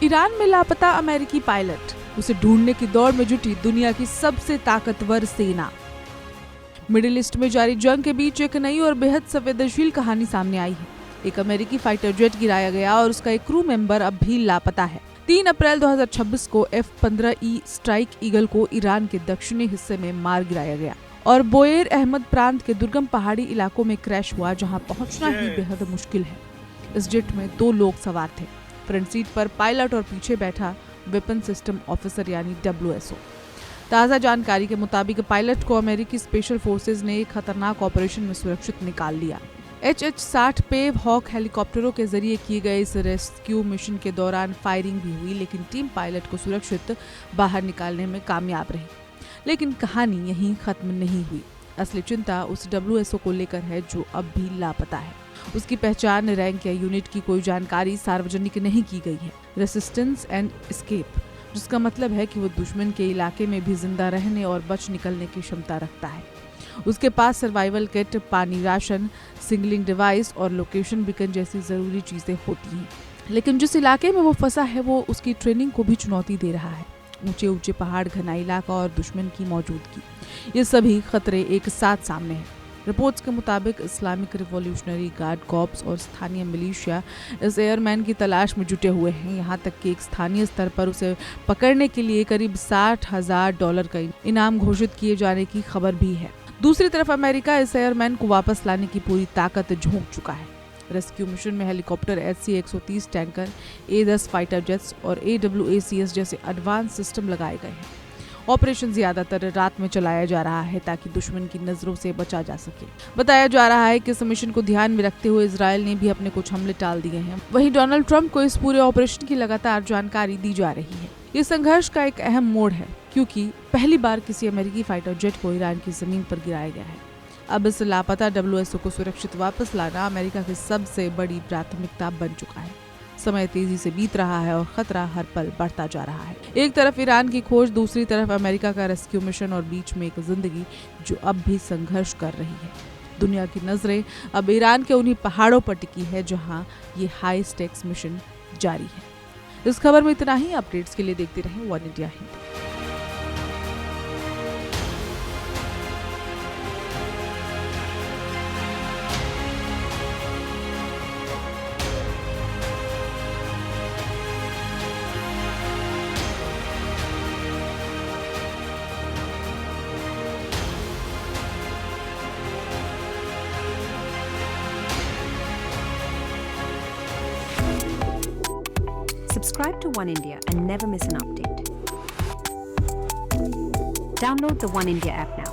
Iran में लापता अमेरिकी पायलट, उसे ढूंढने की दौड़ में जुटी दुनिया की सबसे ताकतवर सेना। मिडिल ईस्ट में जारी जंग के बीच एक नई और बेहद संवेदनशील कहानी सामने आई है। एक अमेरिकी फाइटर जेट गिराया गया और उसका एक क्रू मेंबर अब भी लापता है। 3 अप्रैल 2026 को F-15E स्ट्राइक ईगल को ईरान के दक्षिणी हिस्से में मार गिराया गया और बोएर अहमद प्रांत के दुर्गम पहाड़ी इलाकों में क्रैश हुआ, जहां पहुंचना ही बेहद मुश्किल है। इस जेट में 2 लोग सवार थे, फ्रंट सीट पर पायलट और पीछे बैठा वेपन सिस्टम ऑफिसर यानी WSO। ताज़ा जानकारी के मुताबिक पायलट को अमेरिकी स्पेशल फोर्सेज ने एक खतरनाक ऑपरेशन में सुरक्षित निकाल लिया। HH-60 पेव हॉक हेलीकॉप्टरों के जरिए किए गए इस रेस्क्यू मिशन के दौरान फायरिंग भी हुई, लेकिन टीम पायलट को सुरक्षित बाहर निकालने में कामयाब रही। लेकिन कहानी यहीं खत्म नहीं हुई। असली चिंता उस WSO को लेकर है जो अब भी लापता है। उसकी पहचान, रैंक या यूनिट की कोई जानकारी सार्वजनिक नहीं की गई है। रेसिस्टेंस एंड एस्केप, जिसका मतलब है कि वो दुश्मन के इलाके में भी जिंदा रहने और बच निकलने की क्षमता रखता है। उसके पास सर्वाइवल किट, पानी, राशन, सिग्नलिंग डिवाइस और लोकेशन बीकन जैसी जरूरी चीजें होती हैं। लेकिन जिस इलाके में वो फंसा है वो उसकी ट्रेनिंग को भी चुनौती दे रहा है। ऊंचे ऊंचे पहाड़, घना इलाका और दुश्मन की मौजूदगी, ये सभी खतरे एक साथ सामने हैं। रिपोर्ट्स के मुताबिक इस्लामिक रिवॉल्यूशनरी गार्ड कॉर्प्स और स्थानीय मिलिशिया इस एयरमैन की तलाश में जुटे हुए हैं। यहाँ तक कि एक स्थानीय स्तर पर उसे पकड़ने के लिए करीब $60,000 का इनाम घोषित किए जाने की खबर भी है। दूसरी तरफ अमेरिका इस एयरमैन को वापस लाने की पूरी ताकत झोंक चुका है। रेस्क्यू मिशन में helicopter, HC-130 tanker, A-10 fighter jets और AWACS जैसे एडवांस सिस्टम लगाए गए हैं। ऑपरेशन ज्यादातर रात में चलाया जा रहा है ताकि दुश्मन की नजरों से बचा जा सके। बताया जा रहा है कि इस मिशन को ध्यान में रखते हुए इजरायल ने भी अपने कुछ हमले टाल दिए हैं। वहीं डोनाल्ड ट्रंप को इस पूरे ऑपरेशन की लगातार जानकारी दी जा रही है। ये संघर्ष का एक अहम मोड़ है, क्योंकि पहली बार किसी अमेरिकी फाइटर जेट को ईरान की जमीन पर गिराया गया है। अब इस लापता WSO को सुरक्षित वापस लाना अमेरिका की सबसे बड़ी प्राथमिकता बन चुका है। समय तेजी से बीत रहा है और खतरा हर पल बढ़ता जा रहा है। एक तरफ ईरान की खोज, दूसरी तरफ अमेरिका का रेस्क्यू मिशन और बीच में एक जिंदगी जो अब भी संघर्ष कर रही है। दुनिया की नजरें अब ईरान के उन्हीं पहाड़ों पर टिकी है जहां ये हाई स्टेक्स मिशन जारी है। इस खबर में इतना ही। अपडेट्स के लिए देखते रहें one India Hindi. Subscribe to One India and never miss an update. Download the One India app now.